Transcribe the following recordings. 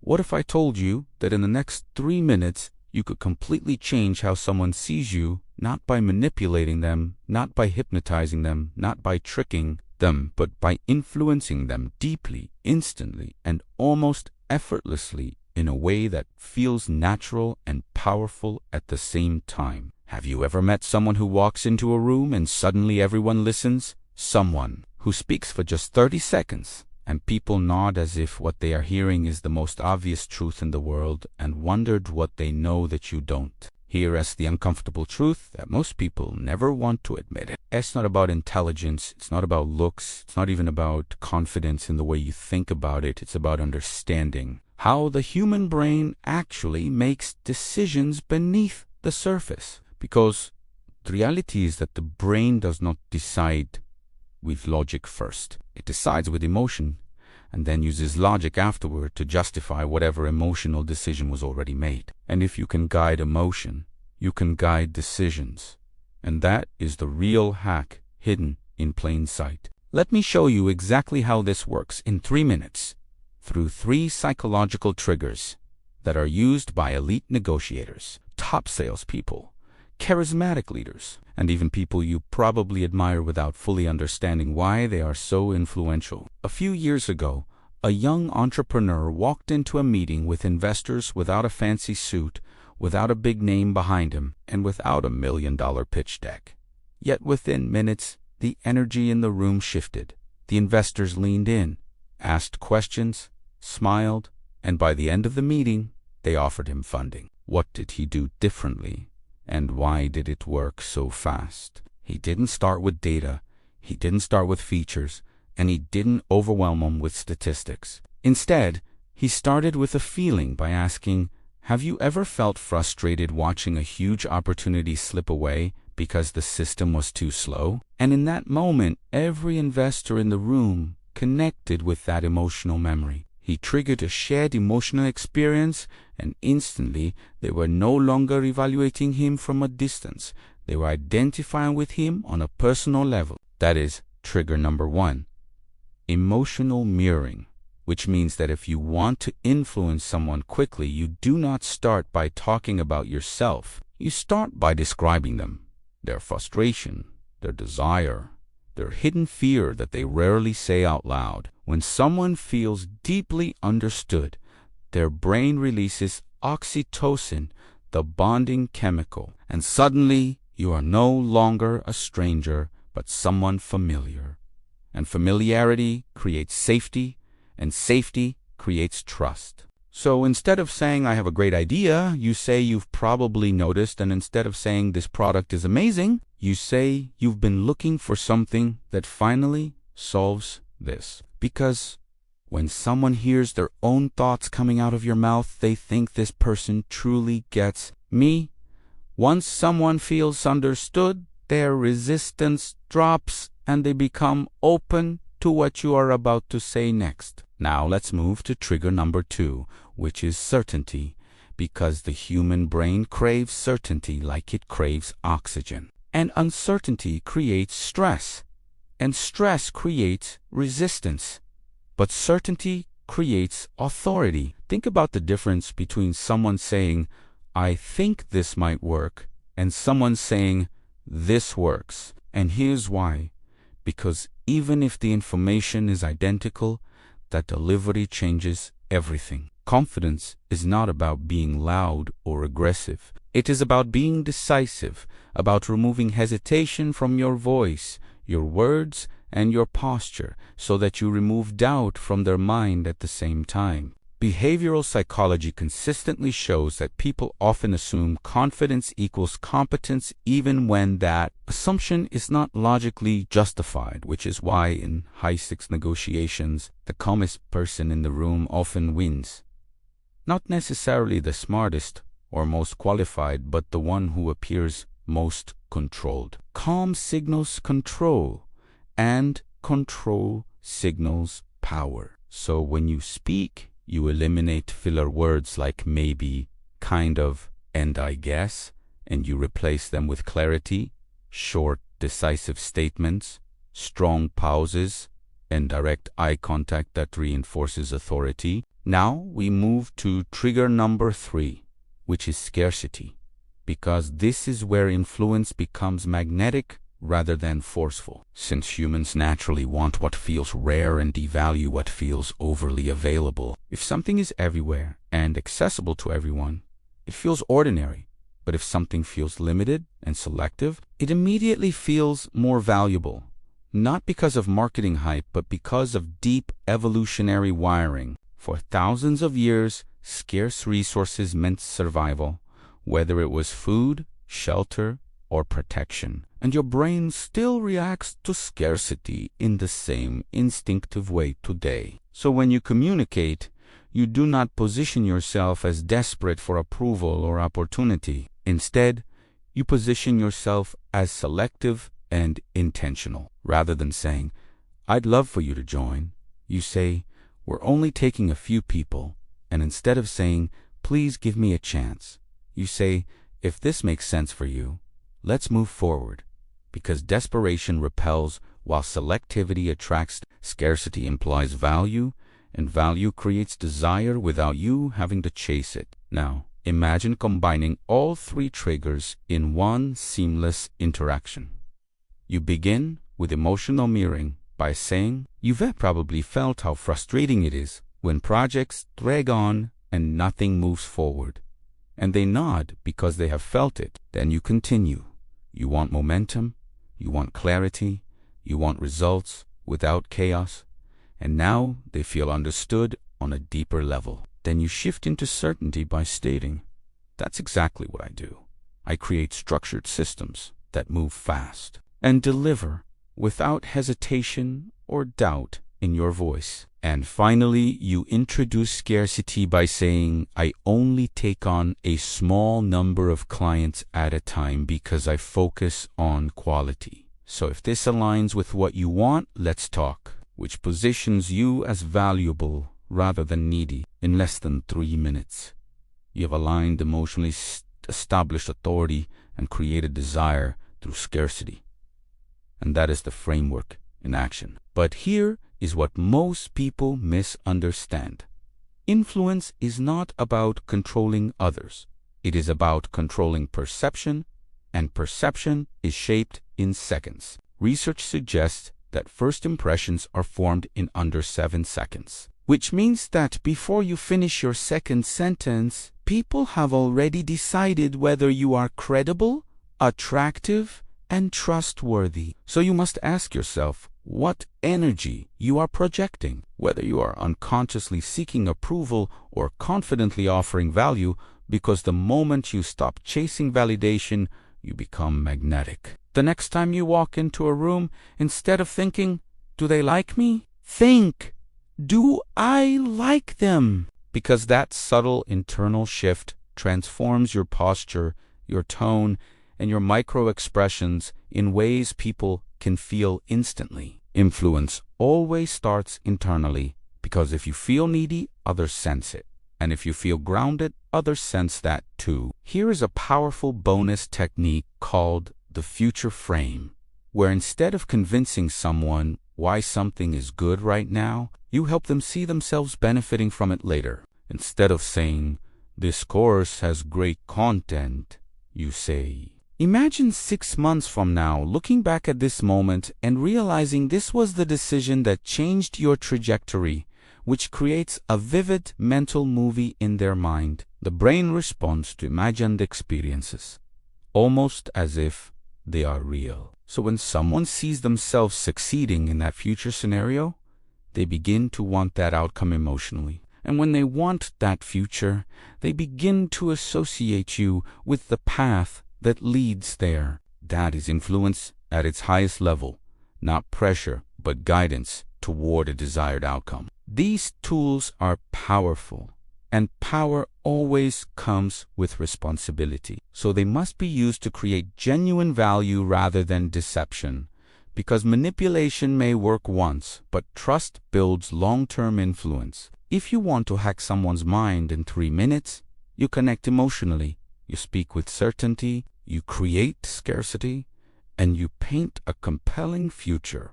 What if I told you that in the next 3 minutes, you could completely change how someone sees you, not by manipulating them, not by hypnotizing them, not by tricking them, but by influencing them deeply, instantly, and almost effortlessly in a way that feels natural and powerful at the same time? Have you ever met someone who walks into a room and suddenly everyone listens? Someone who speaks for just 30 seconds and people nod as if what they are hearing is the most obvious truth in the world and wondered what they know that you don't. Here is the uncomfortable truth that most people never want to admit it. It's not about intelligence, it's not about looks, it's not even about confidence in the way you think about it, it's about understanding how the human brain actually makes decisions beneath the surface. Because the reality is that the brain does not decide with logic first. It decides with emotion and then uses logic afterward to justify whatever emotional decision was already made. And if you can guide emotion, you can guide decisions. And that is the real hack hidden in plain sight. Let me show you exactly how this works in 3 minutes through 3 psychological triggers that are used by elite negotiators, top salespeople, charismatic leaders, and even people you probably admire without fully understanding why they are so influential. A few years ago, a young entrepreneur walked into a meeting with investors without a fancy suit, without a big name behind him, and without a $1 million pitch deck. Yet within minutes, the energy in the room shifted. The investors leaned in, asked questions, smiled, and by the end of the meeting, they offered him funding. What did he do differently? And why did it work so fast? He didn't start with data, he didn't start with features, and he didn't overwhelm them with statistics. Instead, he started with a feeling by asking, have you ever felt frustrated watching a huge opportunity slip away because the system was too slow? And in that moment, every investor in the room connected with that emotional memory. He triggered a shared emotional experience, and instantly they were no longer evaluating him from a distance. They were identifying with him on a personal level. That is trigger number 1. Emotional mirroring, which means that if you want to influence someone quickly, you do not start by talking about yourself. You start by describing them, their frustration, their desire, their hidden fear that they rarely say out loud. When someone feels deeply understood, their brain releases oxytocin, the bonding chemical, and suddenly you are no longer a stranger, but someone familiar. And familiarity creates safety, and safety creates trust. So instead of saying, I have a great idea, you say you've probably noticed, and instead of saying this product is amazing, you say you've been looking for something that finally solves this. Because when someone hears their own thoughts coming out of your mouth, they think this person truly gets me. Once someone feels understood, their resistance drops and they become open to what you are about to say next. Now let's move to trigger number 2, which is certainty, because the human brain craves certainty like it craves oxygen. And uncertainty creates stress, and stress creates resistance. But certainty creates authority. Think about the difference between someone saying, I think this might work, and someone saying, this works. And here's why. Because even if the information is identical, that delivery changes everything. Confidence is not about being loud or aggressive. It is about being decisive, about removing hesitation from your voice, your words, and your posture, so that you remove doubt from their mind at the same time. Behavioral psychology consistently shows that people often assume confidence equals competence even when that assumption is not logically justified, which is why in high-stakes negotiations, the calmest person in the room often wins. Not necessarily the smartest or most qualified, but the one who appears most controlled. Calm signals control, and control signals power. So when you speak, you eliminate filler words like maybe, kind of, and I guess, and you replace them with clarity, short, decisive statements, strong pauses, and direct eye contact that reinforces authority. Now we move to trigger number 3, which is scarcity, because this is where influence becomes magnetic rather than forceful. Since humans naturally want what feels rare and devalue what feels overly available, if something is everywhere and accessible to everyone, it feels ordinary. But if something feels limited and selective, it immediately feels more valuable, not because of marketing hype, but because of deep evolutionary wiring. For thousands of years, scarce resources meant survival, whether it was food, shelter, or protection. And your brain still reacts to scarcity in the same instinctive way today. So when you communicate, you do not position yourself as desperate for approval or opportunity. Instead, you position yourself as selective and intentional. Rather than saying, "I'd love for you to join," you say, "We're only taking a few people." And instead of saying, "Please give me a chance," you say, "If this makes sense for you, let's move forward." Because desperation repels while selectivity attracts. Scarcity implies value, and value creates desire without you having to chase it. Now, imagine combining all 3 triggers in one seamless interaction. You begin with emotional mirroring by saying, "You've probably felt how frustrating it is when projects drag on and nothing moves forward." And they nod because they have felt it. Then you continue. You want momentum, you want clarity, you want results without chaos, and now they feel understood on a deeper level. Then you shift into certainty by stating, "That's exactly what I do. I create structured systems that move fast and deliver without hesitation or doubt in your voice." And finally, you introduce scarcity by saying, "I only take on a small number of clients at a time because I focus on quality. So if this aligns with what you want, let's talk," which positions you as valuable rather than needy. In less than 3 minutes, you have aligned emotionally established authority and created desire through scarcity. And that is the framework in action. But here is what most people misunderstand. Influence is not about controlling others. It is about controlling perception, and perception is shaped in seconds. Research suggests that first impressions are formed in under 7 seconds, which means that before you finish your second sentence, people have already decided whether you are credible, attractive, and trustworthy. So you must ask yourself what energy you are projecting, whether you are unconsciously seeking approval or confidently offering value, because the moment you stop chasing validation, you become magnetic. The next time you walk into a room, instead of thinking, "Do they like me?" think, "Do I like them?" Because that subtle internal shift transforms your posture, your tone, and your micro-expressions in ways people can feel instantly. Influence always starts internally, because if you feel needy, others sense it. And if you feel grounded, others sense that too. Here is a powerful bonus technique called the future frame, where instead of convincing someone why something is good right now, you help them see themselves benefiting from it later. Instead of saying, "This course has great content," you say, "Imagine 6 months from now looking back at this moment and realizing this was the decision that changed your trajectory," which creates a vivid mental movie in their mind. The brain responds to imagined experiences, almost as if they are real. So when someone sees themselves succeeding in that future scenario, they begin to want that outcome emotionally. And when they want that future, they begin to associate you with the path that leads there. That is influence at its highest level, not pressure, but guidance toward a desired outcome. These tools are powerful, and power always comes with responsibility. So they must be used to create genuine value rather than deception, because manipulation may work once, but trust builds long-term influence. If you want to hack someone's mind in 3 minutes, you connect emotionally, you speak with certainty, you create scarcity, and you paint a compelling future,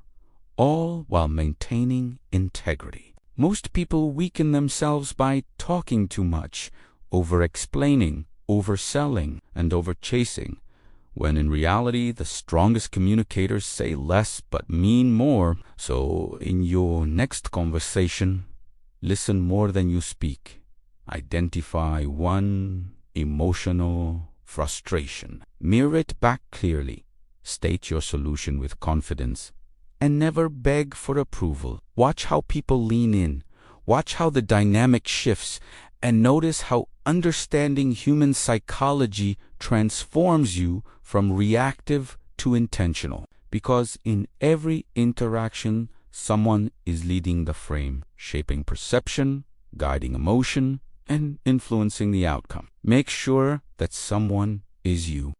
all while maintaining integrity. Most people weaken themselves by talking too much, over-explaining, overselling, and over-chasing, when in reality the strongest communicators say less but mean more. So in your next conversation, listen more than you speak. Identify one emotional frustration. Mirror it back clearly. State your solution with confidence. And never beg for approval. Watch how people lean in. Watch how the dynamic shifts. And notice how understanding human psychology transforms you from reactive to intentional. Because in every interaction, someone is leading the frame, shaping perception, guiding emotion, and influencing the outcome. Make sure that someone is you.